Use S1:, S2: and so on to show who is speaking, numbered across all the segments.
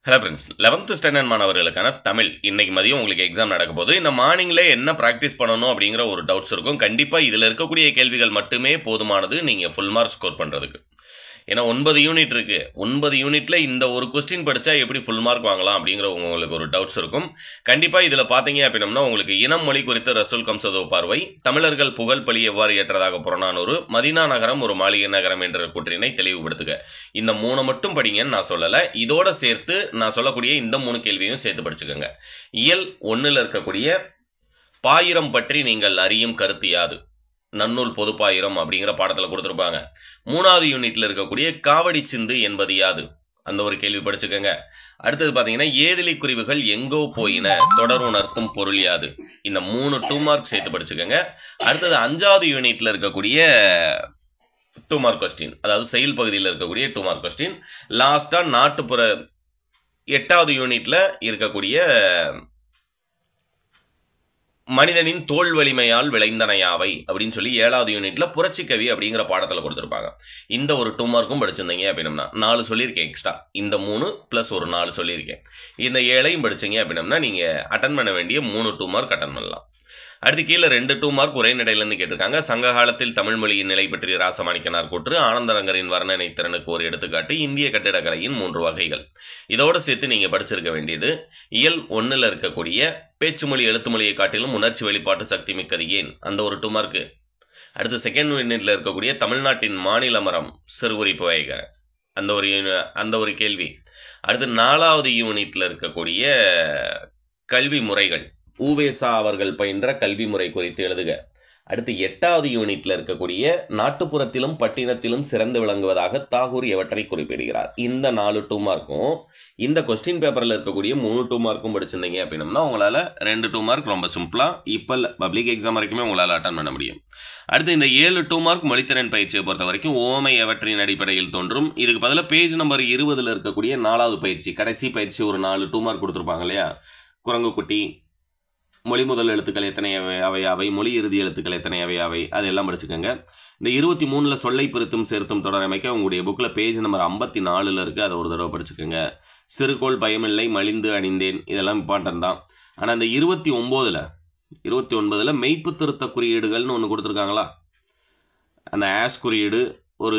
S1: Hello friends, 11th standard மாணவர்களுக்கான தமிழ் இன்னைக்கு மதியம் உங்களுக்கு எக்ஸாம் நடக்க போகுது. இந்த மார்னிங்கில் என்ன ப்ராக்டிஸ் பண்ணணும் அப்படிங்கிற ஒரு டவுட்ஸ் இருக்கும். கண்டிப்பாக இதில் இருக்கக்கூடிய கேள்விகள் மட்டுமே போதுமானது நீங்கள் ஃபுல் மார்க் ஸ்கோர் பண்ணுறதுக்கு. ஏன்னா 9 யூனிட் இருக்குது. 9 யூனிட்டில் இந்த ஒரு கொஸ்டின் படித்தா எப்படி ஃபுல் மார்க் வாங்கலாம் அப்படிங்கிற உங்களுக்கு ஒரு டவுட்ஸ் இருக்கும். கண்டிப்பாக இதில் பார்த்தீங்க அப்படின்னம்னா உங்களுக்கு இனம் மொழி குறித்த ரசூல் கம்சதோ பார்வை, தமிழர்கள் புகழ் பழி எவ்வாறு ஏற்றதாக புறநானூறு, மதீனா நகரம் ஒரு மாளிகை நகரம் என்ற கூற்றினை தெளிவுபடுத்துக. இந்த 3 மட்டும் படிங்கன்னு நான் சொல்லலை. இதோட சேர்த்து நான் சொல்லக்கூடிய இந்த 3 கேள்வியும் சேர்த்து படிச்சுக்கோங்க. இயல் 1ல் இருக்கக்கூடிய பாயிரம் பற்றி நீங்கள் அறியும் கருத்து யாது, நன்னூல் பொதுப்பாயிரம் அப்படிங்கிற பாடத்தில் கொடுத்துருப்பாங்க. 3வது யூனிட்டில் இருக்கக்கூடிய காவடி சிந்து என்பது யாது, அந்த ஒரு கேள்வி படிச்சுக்கோங்க. அடுத்தது பார்த்தீங்கன்னா ஏதிலி குறிவுகள் எங்கோ போயின, தொடர் உணர்த்தும் பொருள் யாது. இந்த 3 2 மார்க் சேர்த்து படிச்சுக்கோங்க. அடுத்தது 5வது யூனிட்டில் இருக்கக்கூடிய 2 மார்க் கொஸ்டின், அதாவது செயல் பகுதியில் இருக்கக்கூடிய 2 மார்க் கொஸ்டின். லாஸ்ட்டாக நாட்டுப்புற 8வது யூனிட்டில் இருக்கக்கூடிய மனிதனின் தோல் வலிமையால் விளைந்தனையாவை அப்படின்னு சொல்லி 7வது யூனிட்ல புரட்சிக்கவி அப்படிங்கிற பாடத்தில் கொடுத்துருப்பாங்க. இந்த ஒரு 2 மார்க்கும் படிச்சிருந்தீங்க அப்படின்னா 4 சொல்லியிருக்கேன் எக்ஸ்ட்ரா. இந்த 3 + ஒரு 4 சொல்லியிருக்கேன். இந்த 7ஐயும் படிச்சிங்க அப்படின்னா நீங்கள் அட்டன் பண்ண வேண்டிய 3 2 மார்க் அட்டன் பண்ணலாம். அடுத்து கீழே 2 2 மார்க் ஒரே நடையிலேருந்து கேட்டிருக்காங்க. சங்க காலத்தில் தமிழ் மொழியின் நிலை பற்றி ராசமாணிக்கனார் கூற்று, ஆனந்தரங்கரின் வர்ணனை திறனுக்கு ஒரு எடுத்துக்காட்டு, இந்திய கட்டிடக்கலையின் 3 வகைகள். இதோடு சேர்த்து நீங்கள் படிச்சிருக்க வேண்டியது இயல் 1ல் இருக்கக்கூடிய பேச்சு மொழி எழுத்து மொழியை காட்டிலும் உணர்ச்சி வெளிப்பாட்டு சக்தி மிக்கது ஏன், அந்த ஒரு 2 மார்க்கு. அடுத்து செகண்ட் யூனிட்டில் இருக்கக்கூடிய தமிழ்நாட்டின் மாநில மரம் சிறுகுறிப்பு வகைக, அந்த ஒரு கேள்வி. அடுத்து 4வது யூனிட்டில் இருக்கக்கூடிய கல்வி முறைகள், ஊவேசா அவர்கள் பயின்ற கல்வி முறை குறித்து எழுதுக. அடுத்து 8வது யூனிட்டில் இருக்கக்கூடிய நாட்டுப்புறத்திலும் பட்டினத்திலும் சிறந்து விளங்குவதாக தாகூர் எவற்றை குறிப்பிடுகிறார். இந்த 4 2 மார்க்கும் இந்த கொஸ்டின் பேப்பரில் இருக்கக்கூடிய 3 2 மார்க்கும் படிச்சிருந்தீங்க அப்படின்னம்னா உங்களால் 2 2 மார்க் ரொம்ப சிம்பிளாக இப்போ பப்ளிக் எக்ஸாம் வரைக்குமே உங்களால் அட்டன் பண்ண முடியும். அடுத்து இந்த 7 2 மார்க் மொழித்திறன் பயிற்சியை பொறுத்த வரைக்கும் ஓமை எவற்றின் அடிப்படையில் தோன்றும். இதுக்கு பதிலாக பேஜ் நம்பர் 20ல் இருக்கக்கூடிய 4வது பயிற்சி, கடைசி பயிற்சி ஒரு 4 2 மார்க் கொடுத்துருப்பாங்க இல்லையா. குரங்கு குட்டி, மொழி முதல் எழுத்துக்கள் எத்தனை அவையாவை, மொழி இறுதி எழுத்துக்கள் எத்தனை அவையாவை, அதெல்லாம் படிச்சுக்கோங்க. இந்த 23ல் சொல்லை பிரித்தும் சேர்த்தும் தொடரமைக்க உங்களுடைய புக்கில் பேஜ் நம்பர் 54ல் இருக்குது, அதை ஒரு தடவை படிச்சுக்கோங்க. சிறுகோள் பயமில்லை மலிந்து அணிந்தேன், இதெல்லாம் இம்பார்ட்டன் தான். ஆனால் இந்த 29ல் மெய்ப்பு திருத்த குறியீடுகள்னு ஒன்று கொடுத்துருக்காங்களா, அந்த ஆஷ் குறியீடு ஒரு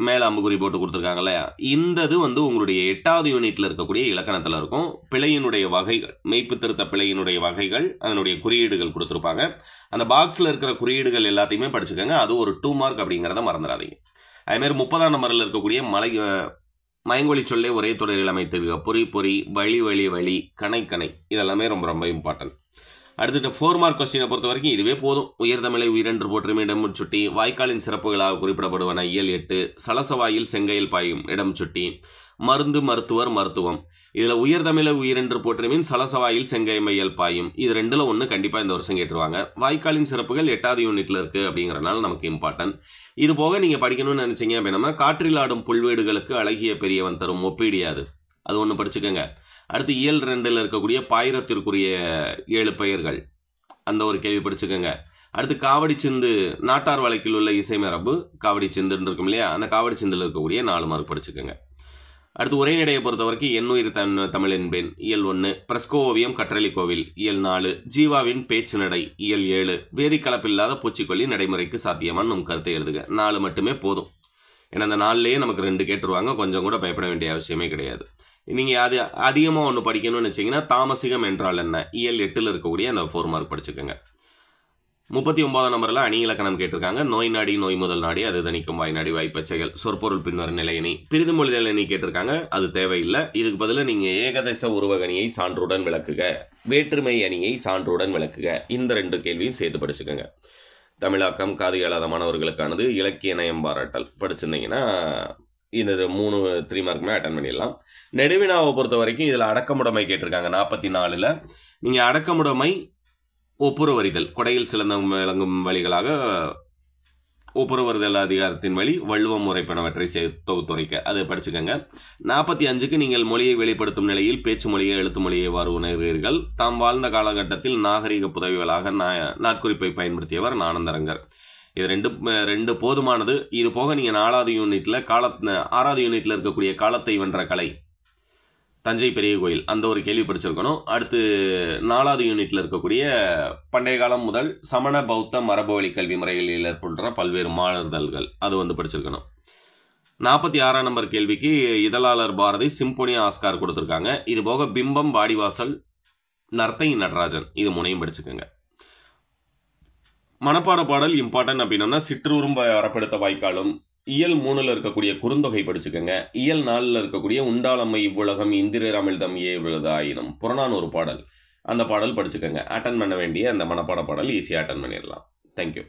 S1: மேலே அம்புக்குறி போட்டு கொடுத்துருக்காங்கல்ல, இந்த இது உங்களுடைய 8வது யூனிட்டில் இருக்கக்கூடிய இலக்கணத்தில் இருக்கும். பிழையினுடைய வகைகள், மெய்ப்பு திருத்த பிழையினுடைய வகைகள், அதனுடைய குறியீடுகள் கொடுத்துருப்பாங்க. அந்த பாக்ஸில் இருக்கிற குறியீடுகள் எல்லாத்தையுமே படிச்சுக்கோங்க. அது ஒரு 2 மார்க் அப்படிங்கிறத மறந்துடாதீங்க. அதேமாதிரி 30ஆம் நம்பரில் இருக்கக்கூடிய மயங்கொழி சொல்லே ஒரே தொடரில் அமைத்திருக்க, பொறி பொறி, வழி வழி வழி, கணை கணை, இதெல்லாமே ரொம்ப ரொம்ப இம்பார்ட்டன்ட். அடுத்துட்டு 4 மார்க் கொஸ்டினை பொறுத்த வரைக்கும் இதுவே போதும். உயர்தமிழை உயிரென்று போற்றும் இடம் சுட்டி, வாய்க்காலின் சிறப்புகளாக குறிப்பிடப்படுவன இயல் 8, சலசவாயில் செங்கையில் பாயும் இடம் சுட்டி, மருந்து மருத்துவர் மருத்துவம். இதில் உயர்தமிழை உயிரென்று போற்றுமின் சலசவாயில் செங்கைமையல் பாயும், இது 2ல் 1 கண்டிப்பாக இந்த வருஷம் கேட்டுருவாங்க. வாய்க்காலின் சிறப்புகள் 8வது யூனிட்டில் இருக்குது அப்படிங்கிறனால நமக்கு இம்பார்ட்டன்ட். இது போக நீங்கள் படிக்கணும்னு நினச்சிங்க அப்படின்னா காற்றில் ஆடும் புல்வீடுகளுக்கு அழகிய பெரியவன் தரும் ஒப்பீடியாது, அது ஒன்று படிச்சுக்கோங்க. அடுத்து இயல் 2ல் இருக்கக்கூடிய பாயிரத்திற்குரிய 7 பெயர்கள், அந்த ஒரு கேள்வி படிச்சுக்கோங்க. அடுத்து காவடி சிந்து, நாட்டார் வழக்கில் உள்ள இசை மரபு காவடி சிந்துன்னு இருக்கும் இல்லையா, அந்த காவடி சிந்தில் இருக்கக்கூடிய 4 மார்க் படிச்சுக்கோங்க. அடுத்து உரைநடையை பொறுத்த வரைக்கும் எண்ணுயிர் தமிழ் என்பேன் இயல் 1, பிரஸ்கோ ஓவியம் கற்றலி கோவில் இயல் 4, ஜீவாவின் பேச்சு நடை இயல் 7, வேதிக்கலப்பில்லாத பூச்சிக்கொல்லி நடைமுறைக்கு சாத்தியமான நம் கருத்தை எழுதுக. 4 மட்டுமே போதும். ஏன்னா அந்த 4லேயே நமக்கு 2 கேட்டுருவாங்க, கொஞ்சம் கூட பயப்பட வேண்டிய அவசியமே கிடையாது. நீங்கள் அது அதிகமாக ஒன்று படிக்கணும்னு வச்சிங்கன்னா தாமசிகம் என்றால் என்ன, இயல் 8ல் இருக்கக்கூடிய அந்த 4 மார்க் படிச்சுக்கோங்க. 39ஆம் நம்பரில் அணி இலக்கணம் கேட்டிருக்காங்க. நோய் நாடி நோய் முதல் நாடி, அது தணிக்கும் வாய் நாடி வாய்ப்பச்சைகள், சொற்பொருள் பின்வரும் நிலையணி, பிரிதுமொழிதல் அணி கேட்டிருக்காங்க, அது தேவையில்லை. இதுக்கு பதிலாக நீங்கள் ஏகதேச உருவகணியை சான்றுடன் விளக்குக, வேற்றுமை அணியை சான்றுடன் விளக்குக, இந்த 2 கேள்வியும் சேர்த்து படிச்சுக்கோங்க. தமிழாக்கம் காது இயலாத மாணவர்களுக்கானது இலக்கிய நயம் பாராட்டல் படிச்சிருந்தீங்கன்னா இந்த 3 3 மார்க்குமே அட்டன் பண்ணிடலாம். நெடுவினாவை பொறுத்த வரைக்கும் இதில் அடக்கமுடைமை கேட்டிருக்காங்க. 44ல் நீங்கள் அடக்கமுடைமை ஒப்புரவறிதல், கொடையில் சிறந்த விளங்கும் வழிகளாக ஒப்புரவறிதல் அதிகாரத்தின் வழி வள்ளுவம் முறைப்பனவற்றை தொகுத்துரைக்க, அதை படிச்சுக்கோங்க. 45க்கு நீங்கள் மொழியை வெளிப்படுத்தும் நிலையில் பேச்சு மொழியை எழுத்து மொழியை எவ்வாறு உணர்வீர்கள், தாம் வாழ்ந்த காலகட்டத்தில் நாகரிக புதவிகளாக நாட்குறிப்பை பயன்படுத்தியவர் ஆனந்தரங்கர். இது 2 போதுமானது. இது போக நீங்கள் 4வது யூனிட்டில் 6வது யூனிட்டில் இருக்கக்கூடிய காலத்தை வென்ற கலை, தஞ்சை பெரிய கோயில் அந்த ஒரு கேள்வி படிச்சிருக்கணும். அடுத்து 4வது யூனிட்டில் இருக்கக்கூடிய பண்டைய காலம் முதல் சமண பௌத்த மரபு வழி கல்வி முறைகளில் ஏற்படுற பல்வேறு மாறுதல்கள் அது வந்து படிச்சிருக்கணும். 46ஆம் நம்பர் கேள்விக்கு இதழாளர் பாரதி சிம்போனி ஆஸ்கார் கொடுத்துருக்காங்க. இது போக பிம்பம், வாடிவாசல், நர்த்தகி நடராஜன் இது முனையும் படிச்சுக்கோங்க. மனப்பாட பாடல் இம்பார்ட்டன்ட் அப்படின்னோம்னா சிற்றூரும் வரப்படுத்த வாய்க்காலும், இயல் 3ல் இருக்கக்கூடிய குறுந்தொகை படிச்சுக்கோங்க. இயல் 4ல் இருக்கக்கூடிய உண்டாளம்மை இவ்வுலகம் இந்திரர் அமிழ்தம் விழுதாயினும் புறநானூறு பாடல் அந்த பாடல் படிச்சுக்கோங்க. அட்டன் பண்ண வேண்டிய அந்த மனப்பாட பாடல் ஈஸியாக அட்டன் பண்ணிடலாம். தேங்க்யூ.